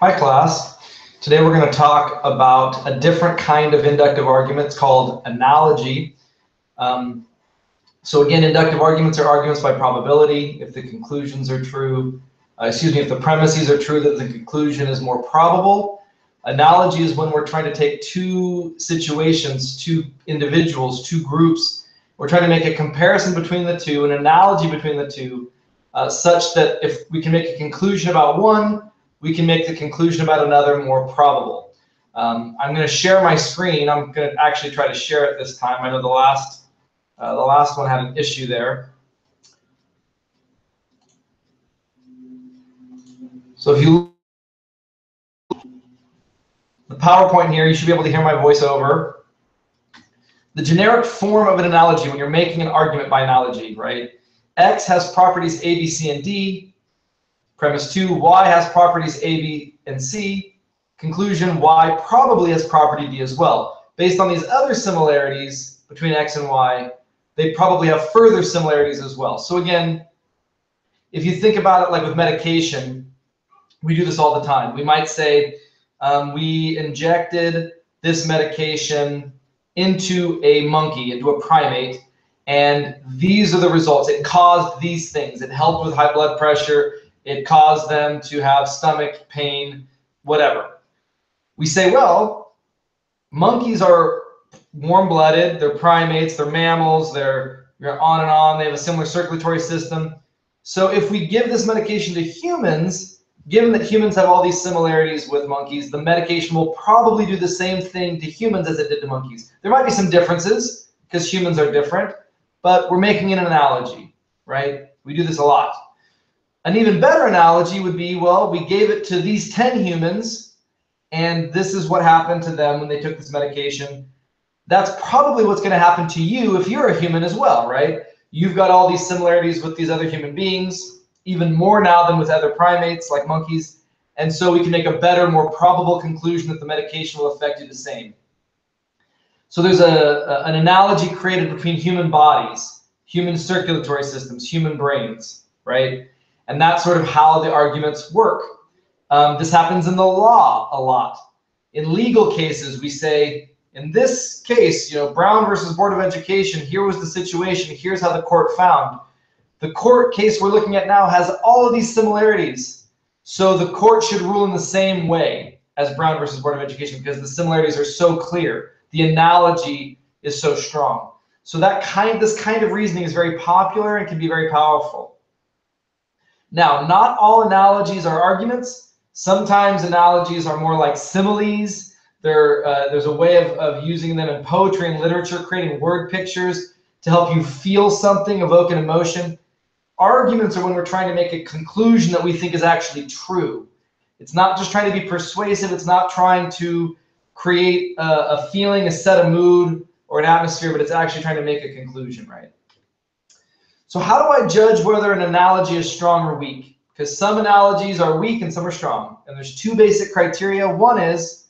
Hi class. Today we're going to talk about a different kind of inductive argument. It's called analogy. So again, inductive arguments are arguments by probability. If the conclusions are true, if the premises are true that the conclusion is more probable. Analogy is when we're trying to take two situations, two individuals, two groups. We're trying to make a comparison between the two, an analogy between the two, such that if we can make a conclusion about one, we can make the conclusion about another more probable. I'm going to share my screen. I'm going to actually try to share it this time. I know the last one had an issue there. So if you the PowerPoint here, you should be able to hear my voiceover. The generic form of an analogy when you're making an argument by analogy, right? X has properties A, B, C, and D. Premise 2, Y has properties A, B, and C. Conclusion, Y probably has property D as well. Based on these other similarities between X and Y, they probably have further similarities as well. So again, if you think about it like with medication, we do this all the time. We might say we injected this medication into a monkey, into a primate, and these are the results. It caused these things. It helped with high blood pressure. It caused them to have stomach pain, whatever. We say, well, monkeys are warm-blooded, they're primates, they're mammals, they're on and on, they have a similar circulatory system. So if we give this medication to humans, given that humans have all these similarities with monkeys, the medication will probably do the same thing to humans as it did to monkeys. There might be some differences because humans are different, but we're making an analogy, right? We do this a lot. An even better analogy would be, well, we gave it to these 10 humans, and this is what happened to them when they took this medication. That's probably what's going to happen to you if you're a human as well, right? You've got all these similarities with these other human beings, even more now than with other primates like monkeys. And so we can make a better, more probable conclusion that the medication will affect you the same. So there's an analogy created between human bodies, human circulatory systems, human brains, right? And that's sort of how the arguments work. This happens in the law a lot. In legal cases, we say, in this case, Brown versus Board of Education, here was the situation, here's how the court found. The court case we're looking at now has all of these similarities. So the court should rule in the same way as Brown versus Board of Education because the similarities are so clear. The analogy is so strong. So this kind of reasoning is very popular and can be very powerful. Now, not all analogies are arguments. Sometimes analogies are more like similes. There's a way of using them in poetry and literature, creating word pictures to help you feel something, evoke an emotion. Arguments are when we're trying to make a conclusion that we think is actually true. It's not just trying to be persuasive. It's not trying to create a feeling, a set of mood, or an atmosphere, but it's actually trying to make a conclusion, right? So how do I judge whether an analogy is strong or weak? Because some analogies are weak and some are strong. And there's two basic criteria. One is,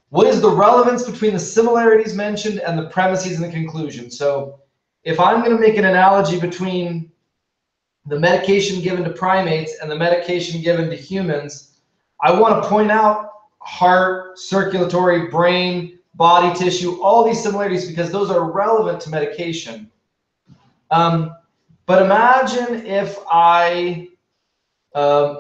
what is the relevance between the similarities mentioned and the premises and the conclusion? So if I'm going to make an analogy between the medication given to primates and the medication given to humans, I want to point out heart, circulatory, brain, body tissue, all these similarities because those are relevant to medication. But imagine if I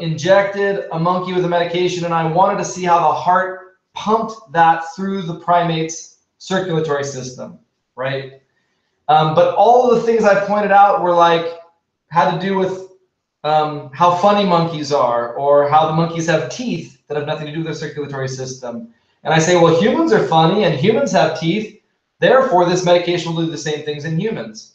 injected a monkey with a medication and I wanted to see how the heart pumped that through the primate's circulatory system, right? But all of the things I pointed out were had to do with how funny monkeys are or how the monkeys have teeth that have nothing to do with their circulatory system. And I say, well, humans are funny and humans have teeth. Therefore, this medication will do the same things in humans.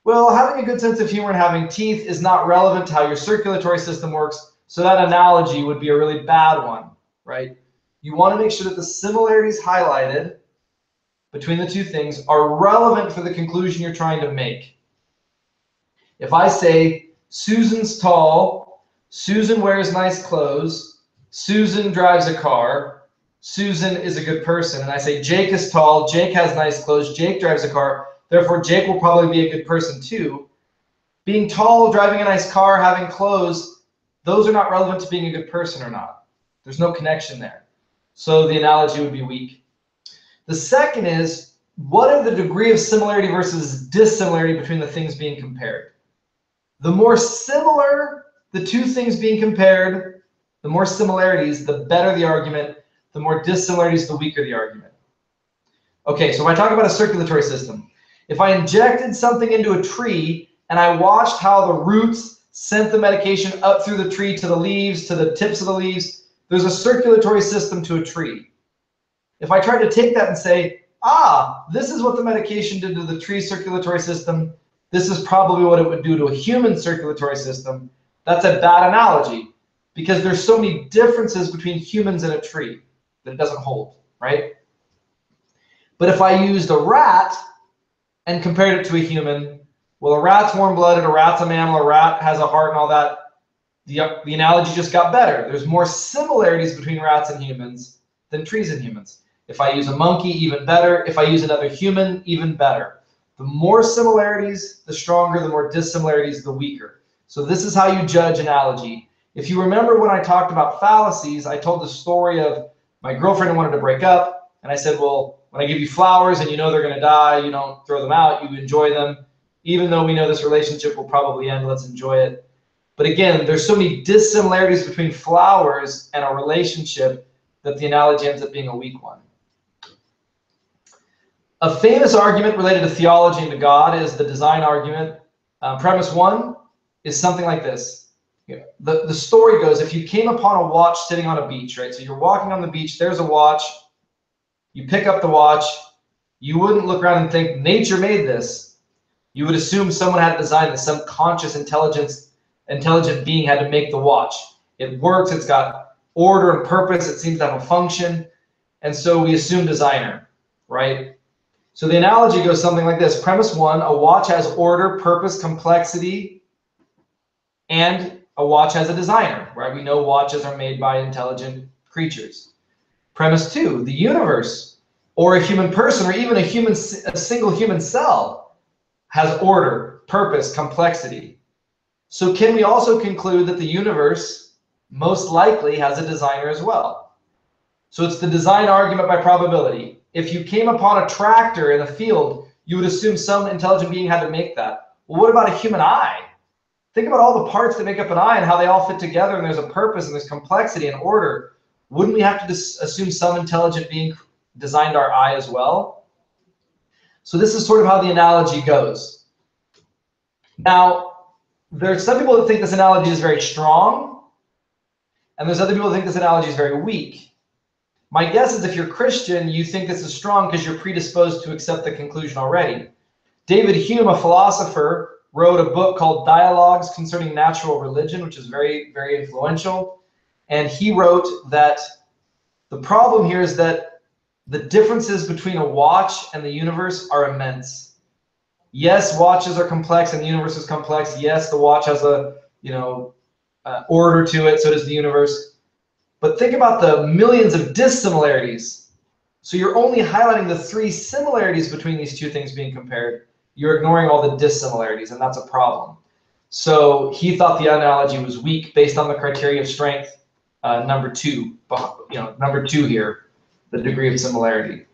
Well, having a good sense of humor and having teeth is not relevant to how your circulatory system works, so that analogy would be a really bad one, right? You want to make sure that the similarities highlighted between the two things are relevant for the conclusion you're trying to make. If I say, Susan's tall, Susan wears nice clothes, Susan drives a car, Susan is a good person, and I say Jake is tall, Jake has nice clothes, Jake drives a car, therefore, Jake will probably be a good person too. Being tall, driving a nice car, having clothes, those are not relevant to being a good person or not. There's no connection there. So the analogy would be weak. The second is, what are the degree of similarity versus dissimilarity between the things being compared? The more similar the two things being compared, the more similarities, the better the argument. The more dissimilarities, the weaker the argument. Okay, so when I talk about a circulatory system, if I injected something into a tree and I watched how the roots sent the medication up through the tree to the leaves, to the tips of the leaves, there's a circulatory system to a tree. If I tried to take that and say, this is what the medication did to the tree circulatory system, this is probably what it would do to a human circulatory system, that's a bad analogy because there's so many differences between humans and a tree that it doesn't hold, right? But if I used a rat and compared it to a human, well, a rat's warm-blooded, a rat's a mammal, a rat has a heart and all that, the analogy just got better. There's more similarities between rats and humans than trees and humans. If I use a monkey, even better. If I use another human, even better. The more similarities, the stronger. The more dissimilarities, the weaker. So this is how you judge analogy. If you remember when I talked about fallacies, I told the story of my girlfriend wanted to break up, and I said, well, when I give you flowers and you know they're going to die, you don't throw them out, you enjoy them. Even though we know this relationship will probably end, let's enjoy it. But again, there's so many dissimilarities between flowers and a relationship that the analogy ends up being a weak one. A famous argument related to theology and to God is the design argument. Premise one is something like this. The story goes, if you came upon a watch sitting on a beach, right? So you're walking on the beach, there's a watch, you pick up the watch, you wouldn't look around and think, nature made this. You would assume someone had designed this, some conscious intelligent being had to make the watch. It works, it's got order and purpose, it seems to have a function, and so we assume designer, right? So the analogy goes something like this. Premise one, a watch has order, purpose, complexity, and a watch has a designer, right? We know watches are made by intelligent creatures. Premise two, the universe, or a human person, or even a single human cell has order, purpose, complexity. So can we also conclude that the universe most likely has a designer as well? So it's the design argument by probability. If you came upon a tractor in a field, you would assume some intelligent being had to make that. Well, what about a human eye? Think about all the parts that make up an eye and how they all fit together, and there's a purpose and there's complexity and order. Wouldn't we have to assume some intelligent being designed our eye as well? So this is sort of how the analogy goes. Now, there's some people that think this analogy is very strong, and there's other people that think this analogy is very weak. My guess is if you're Christian, you think this is strong because you're predisposed to accept the conclusion already. David Hume, a philosopher, wrote a book called Dialogues Concerning Natural Religion, which is very, very influential. And he wrote that the problem here is that the differences between a watch and the universe are immense. Yes, watches are complex and the universe is complex. Yes, the watch has a order to it, so does the universe. But think about the millions of dissimilarities. So you're only highlighting the 3 similarities between these two things being compared. You're ignoring all the dissimilarities, and that's a problem. So he thought the analogy was weak based on the criteria of strength, number 2. Number 2 here, the degree of similarity.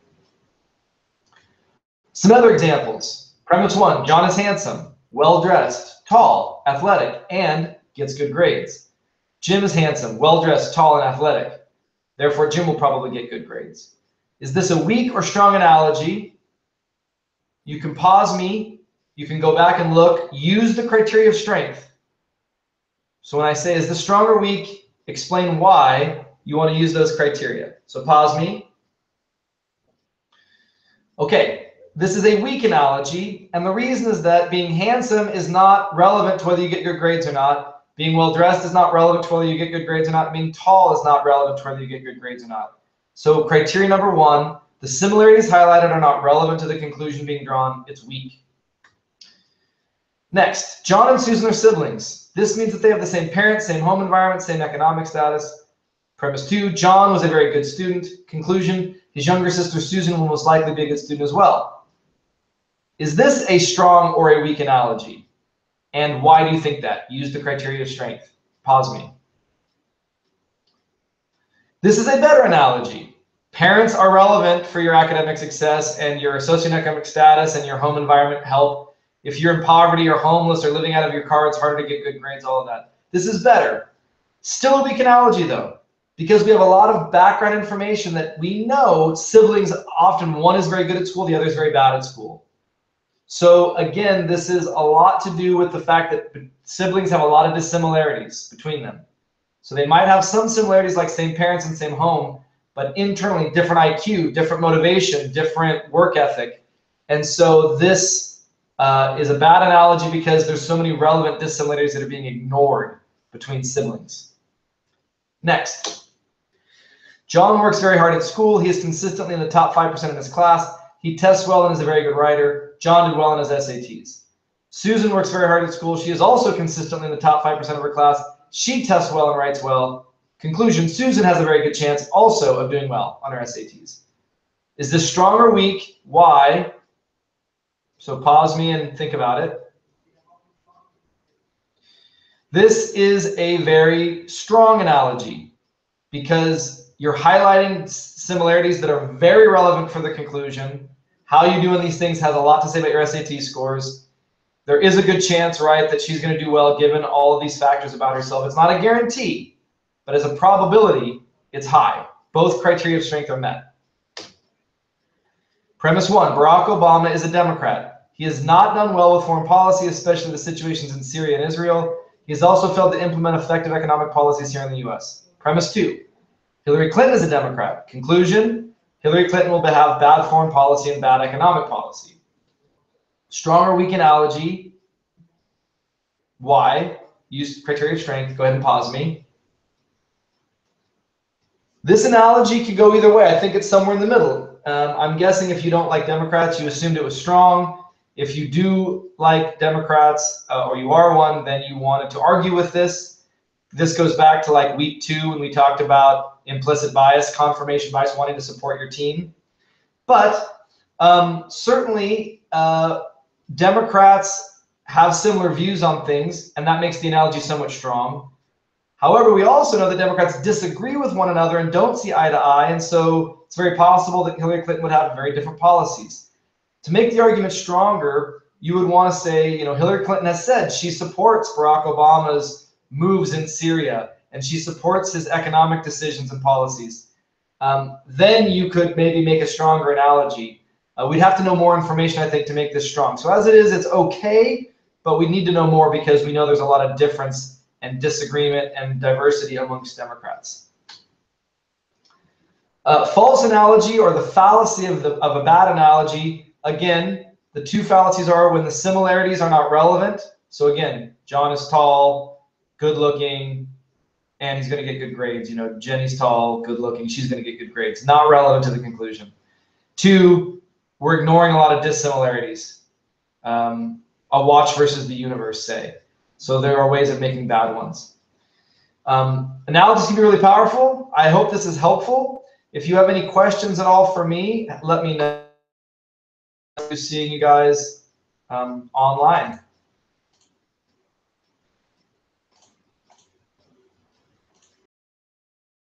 Some other examples. Premise 1, John is handsome, well-dressed, tall, athletic, and gets good grades. Jim is handsome, well-dressed, tall, and athletic. Therefore, Jim will probably get good grades. Is this a weak or strong analogy? You can pause me. You can go back and look. Use the criteria of strength. So when I say, is this strong or weak, explain why you want to use those criteria. So pause me. Okay, this is a weak analogy, and the reason is that being handsome is not relevant to whether you get good grades or not. Being well-dressed is not relevant to whether you get good grades or not. Being tall is not relevant to whether you get good grades or not. So criteria number 1, the similarities highlighted are not relevant to the conclusion being drawn. It's weak. Next, John and Susan are siblings. This means that they have the same parents, same home environment, same economic status. Premise 2, John was a very good student. Conclusion, his younger sister Susan will most likely be a good student as well. Is this a strong or a weak analogy? And why do you think that? Use the criteria of strength. Pause me. This is a better analogy. Parents are relevant for your academic success and your socioeconomic status and your home environment help. If you're in poverty or homeless or living out of your car, it's harder to get good grades, all of that. This is better. Still a weak analogy though, because we have a lot of background information that we know siblings often, one is very good at school, the other is very bad at school. So again, this is a lot to do with the fact that siblings have a lot of dissimilarities between them. So they might have some similarities like same parents and same home, but internally different IQ, different motivation, different work ethic. And so this is a bad analogy because there's so many relevant dissimilarities that are being ignored between siblings. Next, John works very hard at school. He is consistently in the top 5% of his class. He tests well and is a very good writer. John did well in his SATs. Susan works very hard at school. She is also consistently in the top 5% of her class. She tests well and writes well. Conclusion, Susan has a very good chance also of doing well on her SATs. Is this strong or weak? Why? So pause me and think about it. This is a very strong analogy because you're highlighting similarities that are very relevant for the conclusion. How you do in these things has a lot to say about your SAT scores. There is a good chance, right, that she's going to do well given all of these factors about herself. It's not a guarantee, but as a probability, it's high. Both criteria of strength are met. Premise one, Barack Obama is a Democrat. He has not done well with foreign policy, especially the situations in Syria and Israel. He has also failed to implement effective economic policies here in the US. Premise two, Hillary Clinton is a Democrat. Conclusion, Hillary Clinton will have bad foreign policy and bad economic policy. Strong or weak analogy. Why? Use criteria of strength. Go ahead and pause me. This analogy could go either way. I think it's somewhere in the middle. I'm guessing if you don't like Democrats, you assumed it was strong. If you do like Democrats, or you are one, then you wanted to argue with this. This goes back to like week 2 when we talked about implicit bias, confirmation bias, wanting to support your team. But certainly Democrats have similar views on things, and that makes the analogy somewhat strong. However, we also know that Democrats disagree with one another and don't see eye to eye, and so it's very possible that Hillary Clinton would have very different policies. To make the argument stronger, you would want to say, you know, Hillary Clinton has said she supports Barack Obama's moves in Syria, and she supports his economic decisions and policies. Then you could maybe make a stronger analogy. We'd have to know more information, I think, to make this strong. So as it is, it's okay, but we need to know more because we know there's a lot of difference and disagreement and diversity amongst Democrats. False analogy, or the fallacy of a bad analogy. Again, the two fallacies are when the similarities are not relevant. So again, John is tall, good looking, and he's going to get good grades. You know, Jenny's tall, good looking, she's going to get good grades. Not relevant to the conclusion. 2, we're ignoring a lot of dissimilarities. A watch versus the universe, say. So there are ways of making bad ones. Analogies can be really powerful. I hope this is helpful. If you have any questions at all for me, let me know. Seeing you guys online.